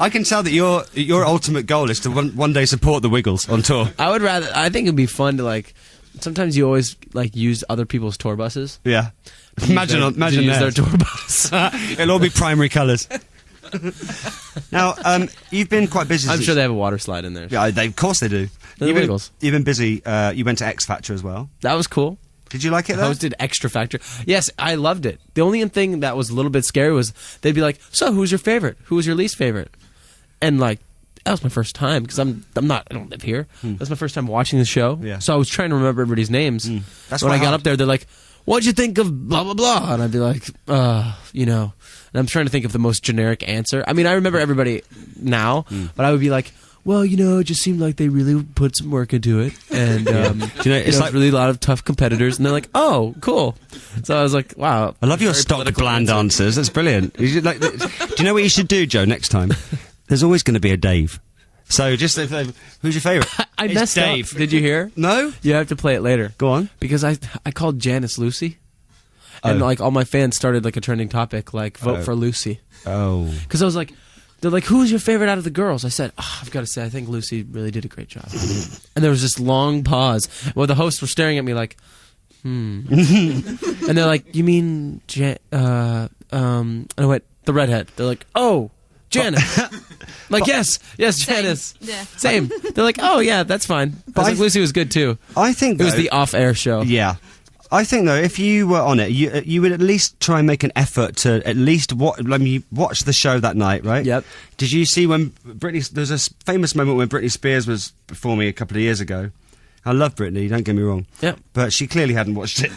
I can tell that your ultimate goal is to one day support the Wiggles on tour. I think it'd be fun to like. Sometimes you always like use other people's tour buses. Yeah. Imagine use their tour bus. It'll all be primary colours. Now, you've been quite busy. I'm sure they have a water slide in there. Yeah, of course they do. The Wiggles. You've been busy. You went to X Factor as well. That was cool. Did you like it, though? Hosted Extra Factor. Yes, I loved it. The only thing that was a little bit scary was they'd be like, so who's your favorite? Who was your least favorite? And like, that was my first time because I don't live here. That was my first time watching the show. Yeah. So I was trying to remember everybody's names. That's when I got hard. up there, they're like, what'd you think of blah, blah, blah? And I'd be like, you know. And I'm trying to think of the most generic answer. I mean, I remember everybody now, but I would be like, well, you know, it just seemed like they really put some work into it. And, it's like really a lot of tough competitors. And they're like, oh, cool. So I was like, wow. I love your stock bland answers. That's brilliant. Do you know what you should do, Joe, next time? There's always going to be a Dave. So just, who's your favourite? I messed Dave. up. Did you hear? No? You have to play it later. Go on. Because I called Janice Lucy. And like all my fans started like a trending topic, like vote for Lucy. Oh. Because I was like, they're like, who's your favorite out of the girls? I said, I've got to say, I think Lucy really did a great job. And there was this long pause. Well, the hosts were staring at me like, And they're like, you mean, and I went, the redhead. They're like, oh, Janice. Like, yes, Janice. Yeah. Same. They're like, oh, yeah, that's fine. I was like, Lucy was good, too. I think it was the off-air show. Yeah. I think, though, if you were on it, you would at least try and make an effort to at least watch the show that night, right? Yep. Did you see when there's a famous moment when Britney Spears was performing a couple of years ago. I love Britney, don't get me wrong. Yep. But she clearly hadn't watched it.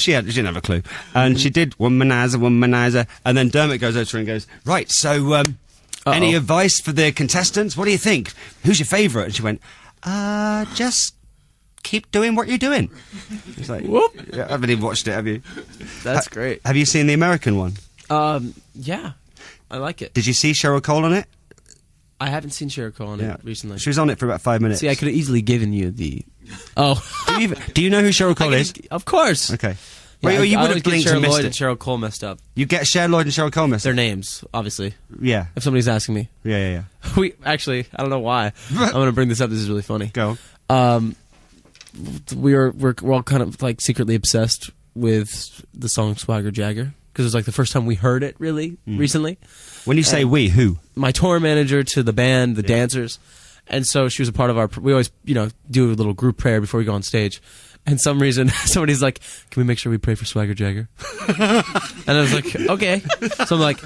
She didn't have a clue. And she did womanizer, and then Dermot goes over to her and goes, right, so, any advice for the contestants? What do you think? Who's your favourite? And she went, just keep doing what you're doing. It's like, whoop. I haven't even watched it, have you? That's great. Have you seen the American one? Yeah. I like it. Did you see Cheryl Cole on it? I haven't seen Cheryl Cole on it recently. She was on it for about 5 minutes. See, I could have easily given you the... Oh. Do you know who Cheryl Cole is? Of course. Okay. Yeah, well, you would have get blinked Cheryl and missed Lloyd it. and Cheryl Cole messed up. You get Cheryl Lloyd and Cheryl Cole missed Their names, obviously. Yeah. If somebody's asking me. Yeah. We actually, I don't know why. I'm going to bring this up. This is really funny. Go. We're all kind of like secretly obsessed with the song Swagger Jagger because it was like the first time we heard it really recently. When you say we, who? My tour manager to the band, the dancers. And so she was a part of our... We always, do a little group prayer before we go on stage. And some reason, somebody's like, can we make sure we pray for Swagger Jagger? And I was like, okay. So I'm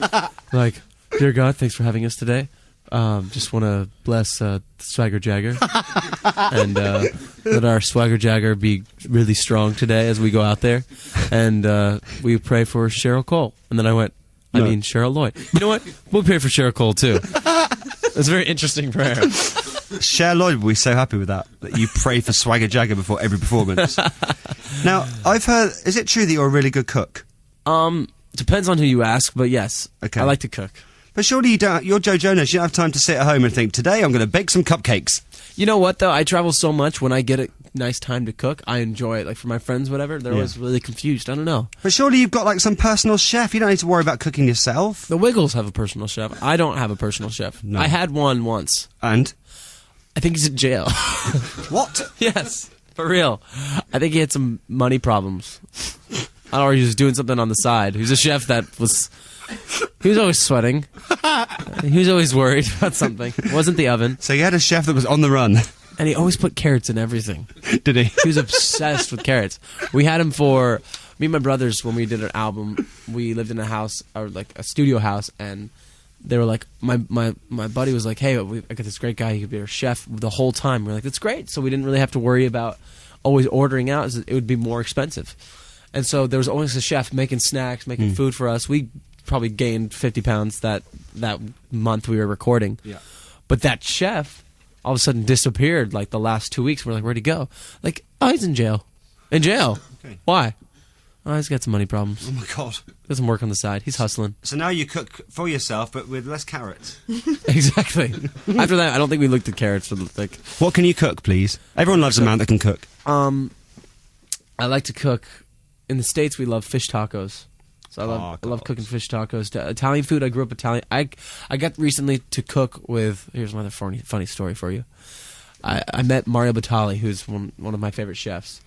like, dear God, thanks for having us today. Just want to bless Swagger Jagger. And let our Swagger Jagger be really strong today as we go out there. And we pray for Cheryl Cole. And then I went, Cheryl Lloyd. You know what? We'll pray for Cheryl Cole, too. It's a very interesting prayer. Cheryl Lloyd will be so happy with that you pray for Swagger Jagger before every performance. Now, I've heard... Is it true that you're a really good cook? Depends on who you ask, but yes. Okay. I like to cook. But surely you don't... You're Joe Jonas. You don't have time to sit at home and think, today I'm going to bake some cupcakes. You know what, though? I travel so much. When I get a nice time to cook, I enjoy it. Like, for my friends, whatever, they're always really confused. I don't know. But surely you've got, like, some personal chef. You don't need to worry about cooking yourself. The Wiggles have a personal chef. I don't have a personal chef. No. I had one once. And? I think he's in jail. What? Yes. For real. I think he had some money problems. I don't know, or he was doing something on the side. He was a chef that was... He was always sweating. He was always worried about something. It wasn't the oven. So you had a chef that was on the run. And he always put carrots in everything. Did he? He was obsessed with carrots. We had him for... Me and my brothers, when we did an album, we lived in a house, or like a studio house, and they were like... My buddy was like, hey, I got this great guy, he could be our chef the whole time. We're like, that's great. So we didn't really have to worry about always ordering out. It would be more expensive. And so there was always a chef making snacks, making food for us. We probably gained 50 pounds that month we were recording. Yeah. But that chef all of a sudden disappeared like the last 2 weeks. We're like, where'd he go? Like, oh, he's in jail. In jail? Okay. Why? Oh, he's got some money problems. Oh, my God. Doesn't work on the side. He's hustling. So now you cook for yourself, but with less carrots. Exactly. After that, I don't think we looked at carrots for like... What can you cook, please? Everyone loves a man that can cook. I like to cook... In the States, we love fish tacos. So I love cooking fish tacos. Italian food. I grew up Italian. I got recently to cook with. Here's another funny story for you. I met Mario Batali, who's one of my favorite chefs.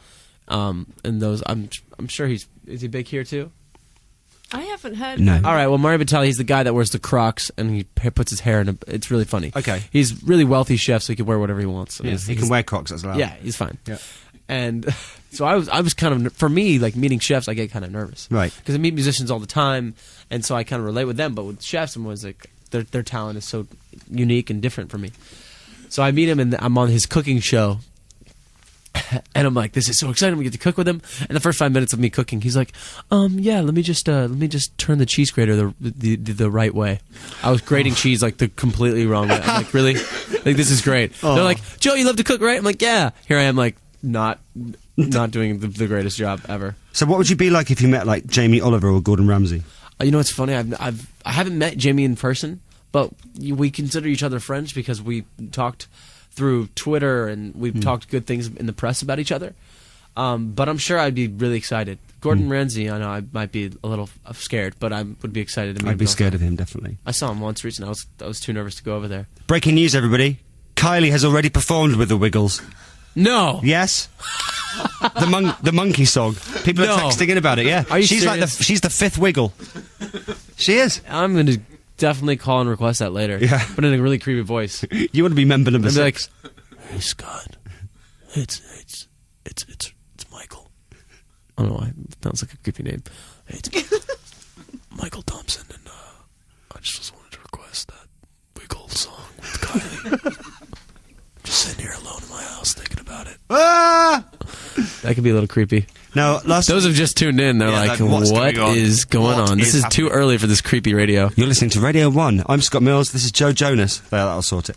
And those I'm sure is he big here too? I haven't heard. No. All right. Well, Mario Batali, he's the guy that wears the Crocs and he puts his hair in. It's really funny. Okay. He's really wealthy chef, so he can wear whatever he wants. Yeah, he can wear Crocs as well. Yeah, he's fine. Yeah. And so I was kind of, for me, like meeting chefs, I get kind of nervous, Right? Because I meet musicians all the time, and so I kind of relate with them. But with chefs, I'm always like their talent is so unique and different for me. So I meet him, and I'm on his cooking show. And I'm like, this is so exciting. We get to cook with him. And the first 5 minutes of me cooking, he's like, yeah, let me just turn the cheese grater the right way. I was grating cheese like the completely wrong way. I'm like, really? Like, this is great. They're like, Joe, you love to cook, right? I'm like, yeah. Here I am, like, not doing the greatest job ever. So what would you be like if you met like Jamie Oliver or Gordon Ramsay? You know what's funny? I haven't met Jamie in person, but we consider each other friends because we talked through Twitter and we've talked good things in the press about each other. But I'm sure I'd be really excited. Gordon Ramsay, I know I might be a little scared, but I would be excited to meet him. I'd be scared of him, definitely. I saw him once recently. I was too nervous to go over there. Breaking news, everybody. Kylie has already performed with the Wiggles. No. Yes. the monkey song. People are texting in about it, yeah. Are you she's serious? she's the fifth Wiggle. She is. I'm going to definitely call and request that later. Yeah. But in a really creepy voice. You want to be member number 6. Like, hey Scott, it's Michael. I don't know why. It sounds like a creepy name. Hey, it's Michael Thompson, and I just wanted to request that Wiggle song with Kylie. Just sitting here alone in my house thinking about it. Ah! That could be a little creepy. Now, Those have just tuned in. They're like, what is going on? This is too early for this creepy radio. You're listening to Radio 1. I'm Scott Mills. This is Joe Jonas. There, that'll sort it.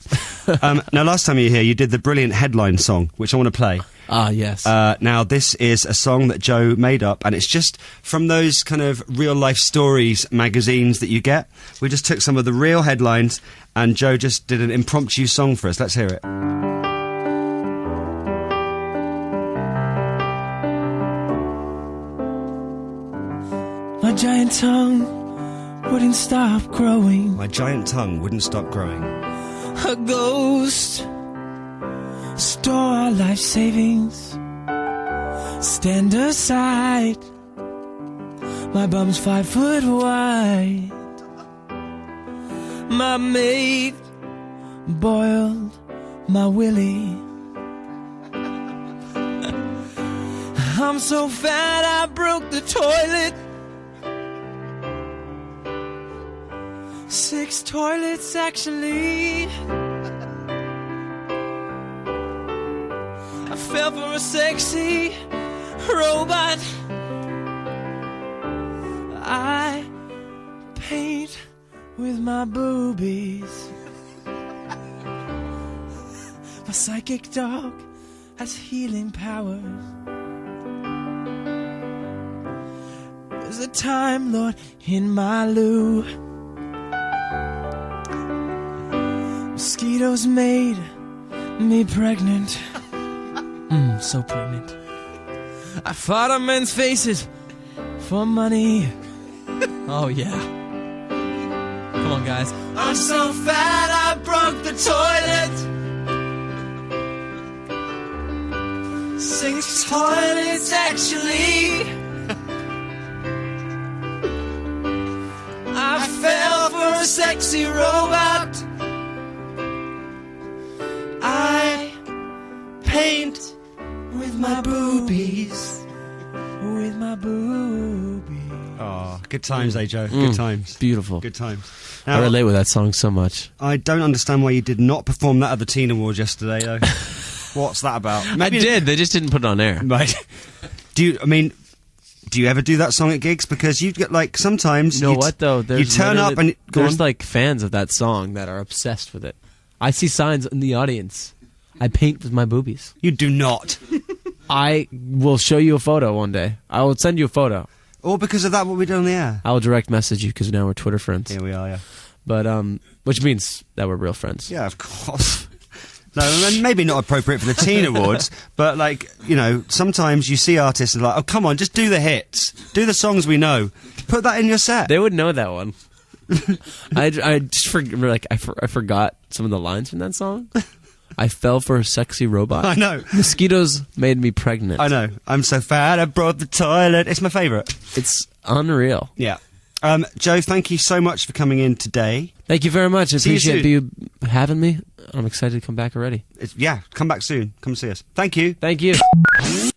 Now, last time you were here, you did the brilliant headline song, which I want to play. Ah, yes. Now, this is a song that Joe made up, and it's just from those kind of real-life stories magazines that you get. We just took some of the real headlines, and Joe just did an impromptu song for us. Let's hear it. My giant tongue wouldn't stop growing. My giant tongue wouldn't stop growing. A ghost store our life savings. Stand aside. My bum's 5 foot wide. My mate boiled my willy. I'm so fat I broke the toilet. 6 toilets actually. I fell for a sexy robot. I paint with my boobies. My psychic dog has healing powers. There's a Time Lord in my loo. Mosquitoes made me pregnant. So pregnant. I fought on men's faces for money. Oh yeah. Come on, guys. I'm so fat I broke the toilet. 6 toilets actually. I fell for a sexy robot. I paint with my boobies. With my boobies. Oh, good times, Joe. Good times. Beautiful. Good times. I Now, relate with that song so much. I don't understand why you did not perform that at the Teen Awards yesterday, though. What's that about? I did. They just didn't put it on air. Right. Do you ever do that song at gigs? Because you get, like, sometimes... You know what, though? You turn up and... There's, like, fans of that song that are obsessed with it. I see signs in the audience. I paint with my boobies. You do not. I will show you a photo one day. I will send you a photo. Or because of that, what we do on the air? I will direct message you because now we're Twitter friends. Here we are, yeah. But, which means that we're real friends. Yeah, of course. No, and maybe not appropriate for the teen awards, but like, you know, sometimes you see artists and like, oh, come on, just do the hits. Do the songs we know. Put that in your set. They would know that one. I forgot some of the lines from that song. I fell for a sexy robot. I know. Mosquitoes made me pregnant. I know. I'm so fat, I brought the toilet. It's my favourite. It's unreal. Yeah. Joe, thank you so much for coming in today. Thank you very much. I See you appreciate soon. you having me. I'm excited to come back already. Yeah, come back soon. Come see us. Thank you. Thank you.